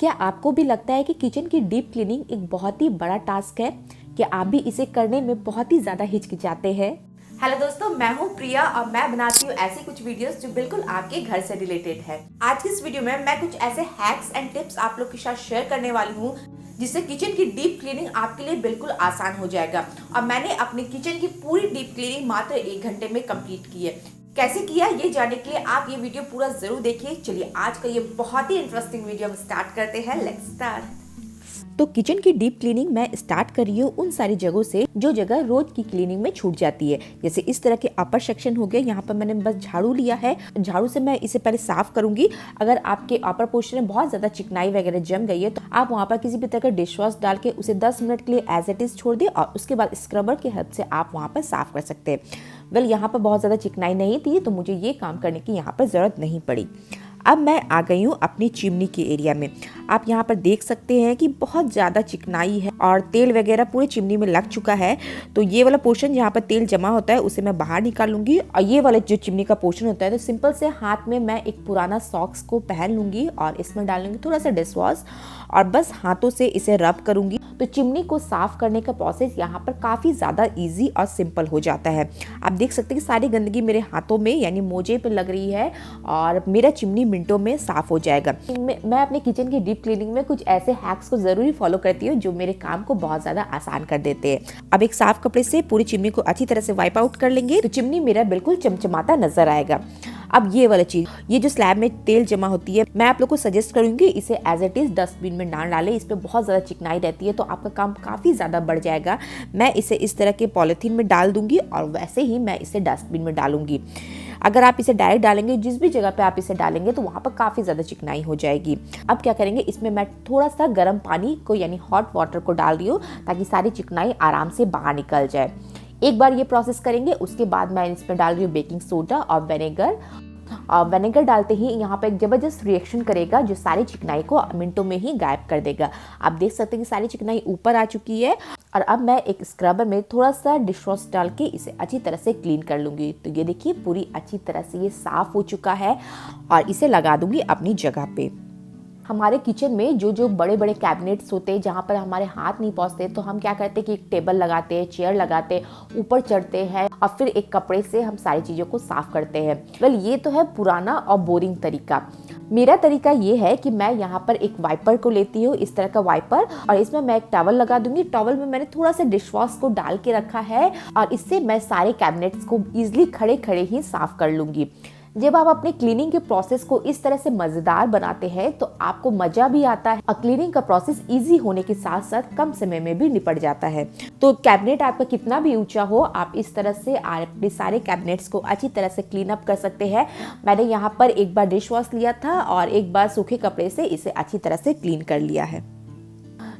क्या आपको भी लगता है कि किचन की डीप क्लीनिंग एक बहुत ही बड़ा टास्क है? क्या आप भी इसे करने में बहुत ही ज़्यादा हिचकिचाते हैं? हेलो दोस्तों, मैं हूं प्रिया और मैं बनाती हूं ऐसी कुछ वीडियोस जो बिल्कुल आपके घर से रिलेटेड है। आज की इस वीडियो में मैं कुछ ऐसे हैक्स एंड टिप्स आप लोग के साथ शेयर करने वाली हूं जिससे किचन की डीप क्लीनिंग आपके लिए बिल्कुल आसान हो जाएगा। और मैंने अपनी किचन की पूरी डीप क्लीनिंग मात्र 1 घंटे में कंप्लीट की है। कैसे किया ये जानने के लिए आप ये वीडियो पूरा जरूर देखिए। चलिए आज का ये बहुत ही इंटरेस्टिंग वीडियो हम स्टार्ट करते हैं। Let's start. तो किचन की डीप क्लीनिंग मैं स्टार्ट कर रही हूँ उन सारी जगहों से जो जगह रोज की क्लीनिंग में छूट जाती है। जैसे इस तरह के अपर सेक्शन हो गया, यहाँ पर मैंने बस झाड़ू लिया है। झाड़ू से मैं इसे पहले साफ करूंगी। अगर आपके अपर पोर्शन में बहुत ज्यादा चिकनाई वगैरह जम गई है तो आप वहाँ पर किसी भी तरह का डिश वॉश डाल के उसे 10 मिनट के लिए एज इट इज छोड़ दें और उसके बाद स्क्रबर की हेल्प से आप वहाँ पर साफ कर सकते हैं। यहाँ पर बहुत ज्यादा चिकनाई नहीं थी तो मुझे ये काम करने की यहाँ पर जरूरत नहीं पड़ी। अब मैं आ गई हूँ अपनी चिमनी के एरिया में। आप यहाँ पर देख सकते हैं कि बहुत ज़्यादा चिकनाई है और तेल वगैरह पूरे चिमनी में लग चुका है। तो ये वाला पोर्शन जहाँ पर तेल जमा होता है उसे मैं बाहर निकाल लूँगी और ये वाला जो चिमनी का पोर्शन होता है तो सिंपल से हाथ में मैं एक पुराना सॉक्स को पहन लूँगी और इसमें डाल लूँगी थोड़ा सा डिश वॉश और बस हाथों से इसे रब करूँगी। तो चिमनी को साफ करने का प्रोसेस यहाँ पर काफ़ी ज़्यादा इजी और सिंपल हो जाता है। आप देख सकते हैं कि सारी गंदगी मेरे हाथों में यानी मोजे पे लग रही है और मेरा चिमनी मिनटों में साफ हो जाएगा। मैं अपने किचन की डीप क्लीनिंग में कुछ ऐसे हैक्स को जरूरी फॉलो करती हूँ जो मेरे काम को बहुत ज़्यादा आसान कर देते हैं। अब एक साफ कपड़े से पूरी चिमनी को अच्छी तरह से वाइप आउट कर लेंगे तो चिमनी मेरा बिल्कुल चमचमाता नजर आएगा। अब ये वाला चीज, ये जो स्लैब में तेल जमा होती है, मैं आप लोग को सजेस्ट करूंगी इसे एज इट इज डस्टबिन में ना डालें। इस पे बहुत ज्यादा चिकनाई रहती है तो आपका काम काफी ज्यादा बढ़ जाएगा। मैं इसे इस तरह के पॉलिथीन में डाल दूंगी और वैसे ही मैं इसे डस्टबिन में डालूंगी। अगर आप इसे डायरेक्ट डालेंगे, जिस भी जगह पे आप इसे डालेंगे तो वहाँ पर काफ़ी ज़्यादा चिकनाई हो जाएगी। अब क्या करेंगे, इसमें मैं थोड़ा सा गर्म पानी को यानी हॉट वाटर को डाल रही हूँ ताकि सारी चिकनाई आराम से बाहर निकल जाए। एक बार ये प्रोसेस करेंगे उसके बाद मैं इसमें डाल रही हूँ बेकिंग सोडा और विनेगर। विनेगर डालते ही यहाँ पर एक जबरदस्त रिएक्शन करेगा जो सारी चिकनाई को मिनटों में ही गायब कर देगा। आप देख सकते हैं कि सारी चिकनाई ऊपर आ चुकी है और अब मैं एक स्क्रबर में थोड़ा सा डिश वॉश डाल के इसे अच्छी तरह से क्लीन कर लूँगी। तो ये देखिए पूरी अच्छी तरह से ये साफ हो चुका है और इसे लगा दूँगी अपनी जगह पे। हमारे किचन में जो बड़े बड़े कैबिनेट्स होते हैं जहाँ पर हमारे हाथ नहीं पहुँचते तो हम क्या करते हैं कि एक टेबल लगाते हैं, चेयर लगाते हैं, ऊपर चढ़ते हैं और फिर एक कपड़े से हम सारी चीज़ों को साफ करते हैं। ये तो है पुराना और बोरिंग तरीका। मेरा तरीका ये है कि मैं यहाँ पर एक वाइपर को लेती हूँ, इस तरह का वाइपर, और इसमें मैं एक टॉवल लगा दूंगी। टॉवल में मैंने थोड़ा सा डिश वॉश को डाल के रखा है और इससे मैं सारे कैबिनेट्स को इजीली खड़े खड़े ही साफ कर लूंगी। जब आप अपने क्लीनिंग के प्रोसेस को इस तरह से मजेदार बनाते हैं तो आपको मजा भी आता है और क्लीनिंग का प्रोसेस इजी होने के साथ साथ कम समय में भी निपट जाता है। तो कैबिनेट आपका कितना भी ऊंचा हो, आप इस तरह से अपने सारे कैबिनेट्स को अच्छी तरह से क्लीन अप कर सकते हैं। मैंने यहाँ पर एक बार डिश वॉश लिया था और एक बार सूखे कपड़े से इसे अच्छी तरह से क्लीन कर लिया है।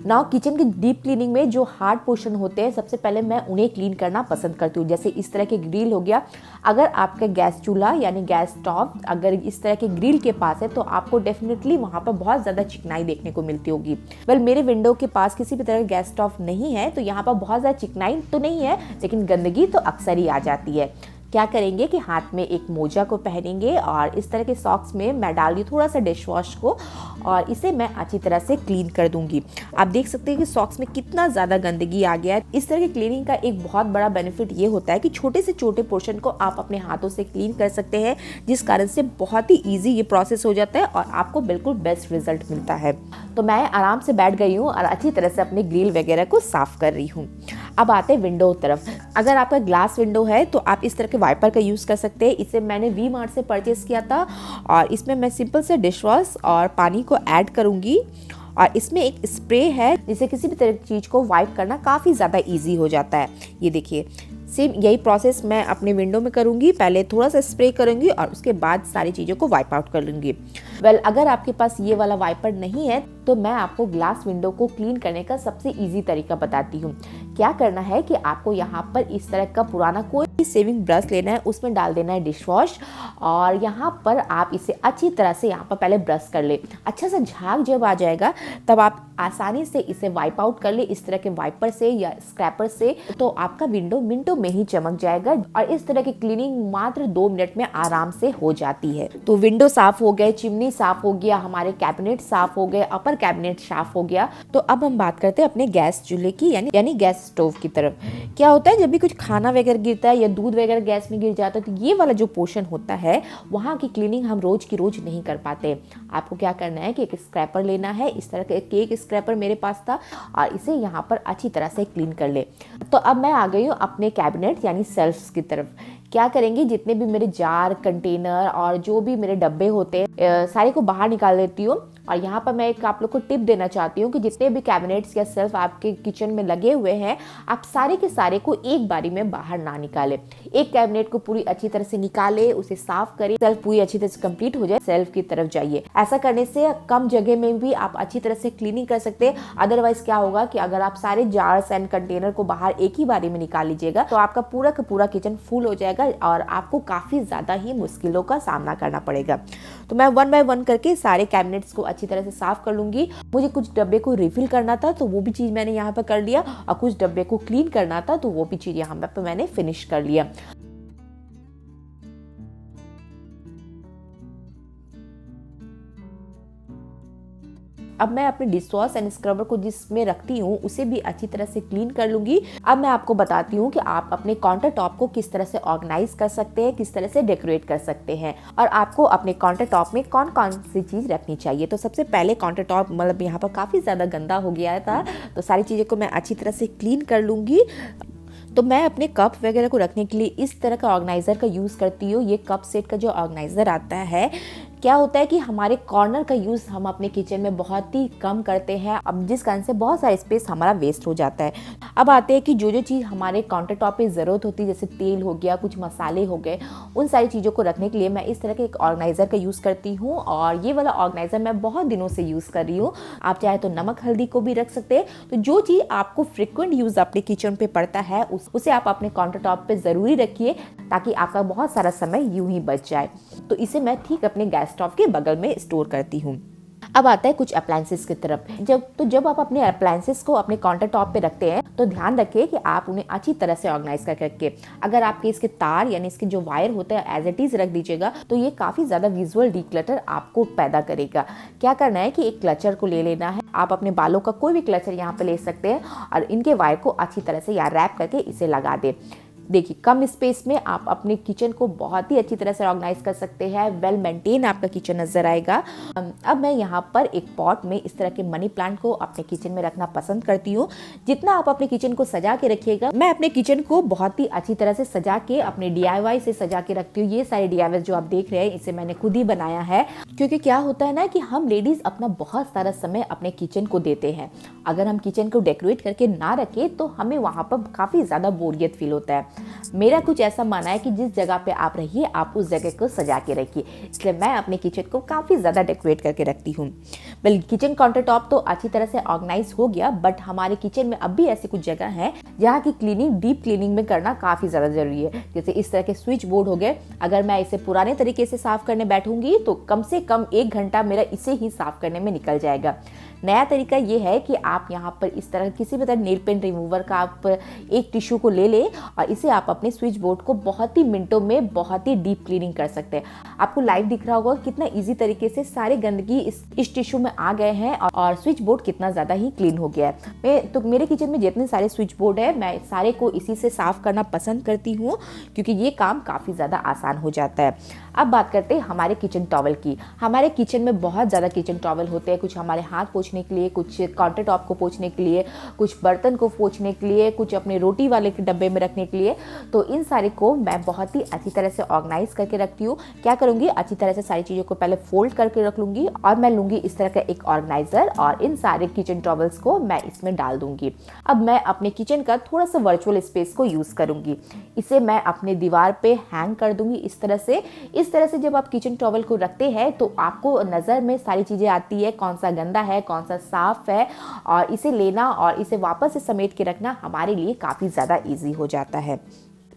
नाउ किचन की डीप क्लीनिंग में जो हार्ड पोर्शन होते हैं सबसे पहले मैं उन्हें क्लीन करना पसंद करती हूँ। जैसे इस तरह के ग्रिल हो गया। अगर आपका गैस चूल्हा यानी गैस स्टोव अगर इस तरह के ग्रिल के पास है तो आपको डेफिनेटली वहाँ पर बहुत ज़्यादा चिकनाई देखने को मिलती होगी। मेरे विंडो के पास किसी भी तरह का गैस स्टोव नहीं है तो यहाँ पर बहुत ज़्यादा चिकनाई तो नहीं है लेकिन गंदगी तो अक्सर ही आ जाती है। क्या करेंगे कि हाथ में एक मोजा को पहनेंगे और इस तरह के सॉक्स में मैं डाल रही थोड़ा सा डिश वॉश को और इसे मैं अच्छी तरह से क्लीन कर दूंगी। आप देख सकते हैं कि सॉक्स में कितना ज़्यादा गंदगी आ गया है। इस तरह की क्लीनिंग का एक बहुत बड़ा बेनिफिट ये होता है कि छोटे से छोटे पोर्शन को आप अपने हाथों से क्लीन कर सकते हैं जिस कारण से बहुत ही ईजी ये प्रोसेस हो जाता है और आपको बिल्कुल बेस्ट रिजल्ट मिलता है। तो मैं आराम से बैठ गई हूँ और अच्छी तरह से अपने ग्रिल वगैरह को साफ कर रही हूँ। अब आते हैं विंडो तरफ। अगर आपका ग्लास विंडो है तो आप इस तरह के वाइपर का यूज़ कर सकते हैं। इसे मैंने वी मार्ट से परचेस किया था और इसमें मैं सिंपल से डिश वॉश और पानी को ऐड करूँगी और इसमें एक स्प्रे है जिससे किसी भी तरह की चीज़ को वाइप करना काफ़ी ज़्यादा ईजी हो जाता है। ये देखिए सेम यही प्रोसेस मैं अपने विंडो में करूँगी। पहले थोड़ा सा स्प्रे करूँगी और उसके बाद सारी चीज़ों को वाइप आउट कर लूँगी। अगर आपके पास ये वाला वाइपर नहीं है तो मैं आपको ग्लास विंडो को क्लीन करने का सबसे इजी तरीका बताती हूँ। क्या करना है कि आपको यहाँ पर इस तरह का पुराना कोई सेविंग ब्रश लेना है, उसमें डाल देना है डिश वॉश और यहाँ पर आप इसे अच्छी तरह से यहाँ पर पहले ब्रश कर ले। अच्छा सा झाग जब आ जाएगा तब आप आसानी से इसे वाइप आउट कर ले इस तरह के वाइपर से या स्क्रैपर से, तो आपका विंडो मिनटों में ही चमक जाएगा और इस तरह की क्लीनिंग मात्र 2 मिनट में आराम से हो जाती है। तो विंडो साफ हो गए, चिमनी साफ हो गया, हमारे कैबिनेट साफ हो गए, अपर कैबिनेट साफ हो गया। तो अब हम बात करते हैं अपने गैस चूल्हे की यानी गैस स्टोव की तरफ। क्या होता है जब भी कुछ खाना वगैरह गिरता है या दूध वगैरह गैस में गिर जाता है तो ये वाला जो पोर्शन होता है वहाँ की क्लीनिंग हम रोज की रोज नहीं कर पाते। आपको क्या करना है कि एक स्क्रैपर लेना है, इस तरह का एक स्क्रैपर मेरे पास था और इसे यहाँ पर अच्छी तरह से क्लीन कर ले। तो अब मैं आ गई हूँ अपने कैबिनेट यानी शेल्फ्स की तरफ। क्या करेंगे, जितने भी मेरे जार, कंटेनर और जो भी मेरे डब्बे होते हैं सारे को बाहर निकाल देती हूँ। और यहाँ पर मैं एक आप लोग को टिप देना चाहती हूँ कि जितने भी कैबिनेट्स या शेल्फ आपके किचन में लगे हुए हैं आप सारे के सारे को एक बारी में बाहर ना निकालें। एक कैबिनेट को पूरी अच्छी तरह से निकाले, उसे साफ करें, शेल्फ पूरी अच्छी तरह से कंप्लीट हो जाए, शेल्फ की तरफ जाइए। ऐसा करने से कम जगह में भी आप अच्छी तरह से क्लीनिंग कर सकते हैं। अदरवाइज क्या होगा कि अगर आप सारे जार्स एंड कंटेनर को बाहर एक ही बारी में निकाल लीजिएगा तो आपका पूरा का पूरा किचन फुल हो जाएगा और आपको काफी ज्यादा ही मुश्किलों का सामना करना पड़ेगा। तो मैं 1 बाय 1 करके सारे कैबिनेट्स को अच्छी तरह से साफ कर लूंगी। मुझे कुछ डब्बे को रिफिल करना था तो वो भी चीज मैंने यहाँ पर कर लिया और कुछ डब्बे को क्लीन करना था तो वो भी चीज यहाँ पर मैंने फिनिश कर लिया। अब मैं अपने डिश वॉश एंड स्क्रबर को जिसमें रखती हूँ उसे भी अच्छी तरह से क्लीन कर लूंगी। अब मैं आपको बताती हूँ कि आप अपने काउंटर टॉप को किस तरह से ऑर्गेनाइज कर सकते हैं, किस तरह से डेकोरेट कर सकते हैं और आपको अपने काउंटर टॉप में कौन कौन सी चीज रखनी चाहिए। तो सबसे पहले काउंटर टॉप मतलब यहाँ पर काफी ज्यादा गंदा हो गया था तो सारी चीजों को मैं अच्छी तरह से क्लीन कर लूंगी। तो मैं अपने कप वगैरह को रखने के लिए इस तरह का ऑर्गेनाइजर का यूज़ करती हूँ। ये कप सेट का जो ऑर्गेनाइजर आता है, क्या होता है कि हमारे कॉर्नर का यूज़ हम अपने किचन में बहुत ही कम करते हैं, अब जिस कारण से बहुत सारा स्पेस हमारा वेस्ट हो जाता है। अब आते हैं कि जो चीज़ हमारे काउंटर टॉप पे ज़रूरत होती है जैसे तेल हो गया, कुछ मसाले हो गए, उन सारी चीज़ों को रखने के लिए मैं इस तरह के एक ऑर्गेनाइज़र का यूज़ करती हूँ और ये वाला ऑर्गेनाइज़र मैं बहुत दिनों से यूज़ कर रही हूँ। आप चाहे तो नमक हल्दी को भी रख सकते हैं। तो जो चीज़ आपको फ्रिक्वेंट यूज़ अपने किचन पे पड़ता है उसे आप अपने काउंटर टॉप पे ज़रूरी रखिए ताकि आपका बहुत सारा समय यूं ही बच जाए। तो इसे मैं ठीक अपने गैस स्टोव के बगल में स्टोर करती हूँ। अब आता है कुछ अप्लायंसेस की तरफ। जब आप अपने अप्लायंसेस को अपने काउंटर टॉप पे रखते हैं तो ध्यान रखिए कि आप उन्हें अच्छी तरह से ऑर्गेनाइज करके रखिए। अगर आपके इसके तार यानी इसके जो वायर होते हैं एज इट इज रख दीजिएगा तो ये काफी ज्यादा विजुअल डिक्लटर आपको पैदा करेगा। क्या करना है कि एक क्लचर को ले लेना है, आप अपने बालों का कोई भी क्लचर यहाँ पे ले सकते हैं और इनके वायर को अच्छी तरह से यहाँ रैप करके इसे लगा दे। देखिए कम स्पेस में आप अपने किचन को बहुत ही अच्छी तरह से ऑर्गेनाइज कर सकते हैं। वेल मेंटेन आपका किचन नजर आएगा। अब मैं यहाँ पर एक पॉट में इस तरह के मनी प्लांट को अपने किचन में रखना पसंद करती हूँ। जितना आप अपने किचन को सजा के रखिएगा, मैं अपने किचन को बहुत ही अच्छी तरह से सजा के अपने DIY से सजा के रखती हूँ। ये सारे DIY जो आप देख रहे हैं इसे मैंने खुद ही बनाया है, क्योंकि क्या होता है ना कि हम लेडीज अपना बहुत सारा समय अपने किचन को देते हैं। अगर हम किचन को डेकोरेट करके ना रखें तो हमें वहाँ पर काफी ज्यादा बोरियत फील होता है। मेरा कुछ ऐसा मानना है कि जिस जगह पे आप रहिए आप उस जगह को सजा के रखिए, इसलिए मैं अपने किचन को काफ़ी ज़्यादा डेकोरेट करके रखती हूँ। वेल किचन काउंटर टॉप तो अच्छी तरह से ऑर्गेनाइज हो गया, बट हमारे किचन में अब भी ऐसी कुछ जगह है जहाँ की क्लीनिंग डीप क्लीनिंग में करना काफ़ी ज़्यादा जरूरी है। जैसे इस तरह के स्विच बोर्ड हो गए, अगर मैं इसे पुराने तरीके से साफ करने बैठूंगी तो कम से कम 1 घंटा मेरा इसे ही साफ करने में निकल जाएगा। नया तरीका ये है कि आप यहाँ पर इस तरह किसी भी तरह नेल पेंट रिमूवर का आप एक टिश्यू को ले लें और इसे आप अपने स्विच बोर्ड को बहुत ही मिनटों में बहुत ही डीप क्लीनिंग कर सकते हैं। आपको लाइव दिख रहा होगा कितना इजी तरीके से सारे गंदगी इस टिश्यू में आ गए हैं और स्विच बोर्ड कितना ज़्यादा ही क्लीन हो गया है। तो मेरे किचन में जितने सारे स्विच बोर्ड है मैं सारे को इसी से साफ करना पसंद करती हूँ, क्योंकि ये काम काफ़ी ज़्यादा आसान हो जाता है। अब बात करते हैं हमारे किचन टॉवल की। हमारे किचन में बहुत ज़्यादा किचन टॉवल होते हैं, कुछ हमारे हाथ पोंछने के लिए, कुछ काउंटर टॉप को पोंछने के लिए, कुछ बर्तन को पोंछने के लिए, कुछ अपने रोटी वाले के डब्बे में रखने के लिए। तो इन सारे को मैं बहुत ही अच्छी तरह से ऑर्गेनाइज करके रखती हूँ। क्या करूँगी, अच्छी तरह से सारी चीज़ों को पहले फोल्ड करके रख लूँगी और मैं लूँगी इस तरह का एक ऑर्गेनाइजर और इन सारे किचन टॉवल्स को मैं इसमें डाल दूँगी। अब मैं अपने किचन का थोड़ा सा वर्चुअल स्पेस को यूज़ करूँगी। इसे मैं अपने दीवार पे हैंग कर दूँगी इस तरह से। जब आप किचन टॉवल को रखते हैं तो आपको नज़र में सारी चीज़ें आती है, कौन सा गंदा है, कौन सा साफ है, और इसे लेना और इसे वापस से समेट के रखना हमारे लिए काफ़ी ज़्यादा ईजी हो जाता है।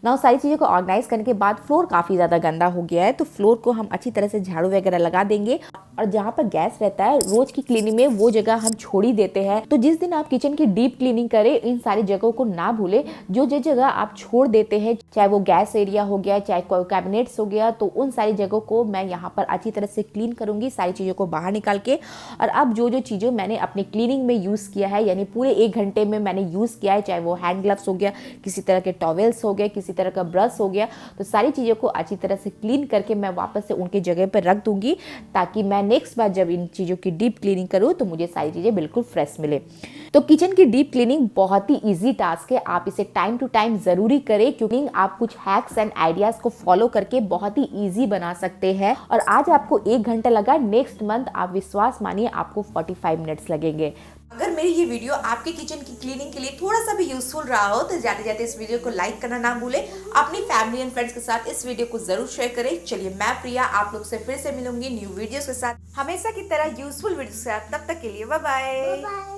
नाउ सारी चीज़ों को ऑर्गेनाइज करने के बाद फ्लोर काफ़ी ज़्यादा गंदा हो गया है, तो फ्लोर को हम अच्छी तरह से झाड़ू वगैरह लगा देंगे। और जहाँ पर गैस रहता है रोज की क्लीनिंग में वो जगह हम छोड़ ही देते हैं। तो जिस दिन आप किचन की डीप क्लीनिंग करें, इन सारी जगहों को ना भूले। जो जगह आप छोड़ देते हैं, चाहे वो गैस एरिया हो गया, चाहे कोई कैबिनेट्स हो गया, तो उन सारी जगहों को मैं यहाँ पर अच्छी तरह से क्लीन करूंगी, सारी चीज़ों को बाहर निकाल के। और अब जो चीज़ें मैंने अपनी क्लीनिंग में यूज़ किया है, यानी पूरे 1 घंटे में मैंने यूज़ किया है, चाहे वो हैंड ग्लव्स हो गया, किसी तरह के टॉवेल्स हो गए, किसी तरह का ब्रश हो गया, तो सारी चीज़ों को अच्छी तरह से क्लीन करके मैं वापस से उनकी जगह पर रख दूंगी, ताकि मैं नेक्स्ट बार जब इन चीज़ों की डीप क्लीनिंग करूँ तो मुझे सारी चीज़ें बिल्कुल फ्रेश मिले। तो किचन की डीप क्लीनिंग बहुत ही इजी टास्क है, आप इसे टाइम टू टाइम ज़रूरी करें, क्योंकि आप कुछ हैक्स एंड आइडियाज़ को फॉलो करके बहुत ही इजी बना सकते हैं। और आज आपको 1 घंटा लगा, नेक्स्ट मंथ आप विश्वास मानिए आपको 45 मिनट्स लगेंगे। अगर मेरी ये वीडियो आपके किचन की क्लीनिंग के लिए थोड़ा सा भी यूजफुल रहा हो तो जाते जाते इस वीडियो को लाइक करना ना भूलें। अपनी फैमिली एंड फ्रेंड्स के साथ इस वीडियो को जरूर शेयर करें। चलिए, मैं प्रिया आप लोग से फिर से मिलूंगी न्यू वीडियोस के साथ, हमेशा की तरह यूजफुल वीडियोस के साथ। तब तक के लिए बाय बाय।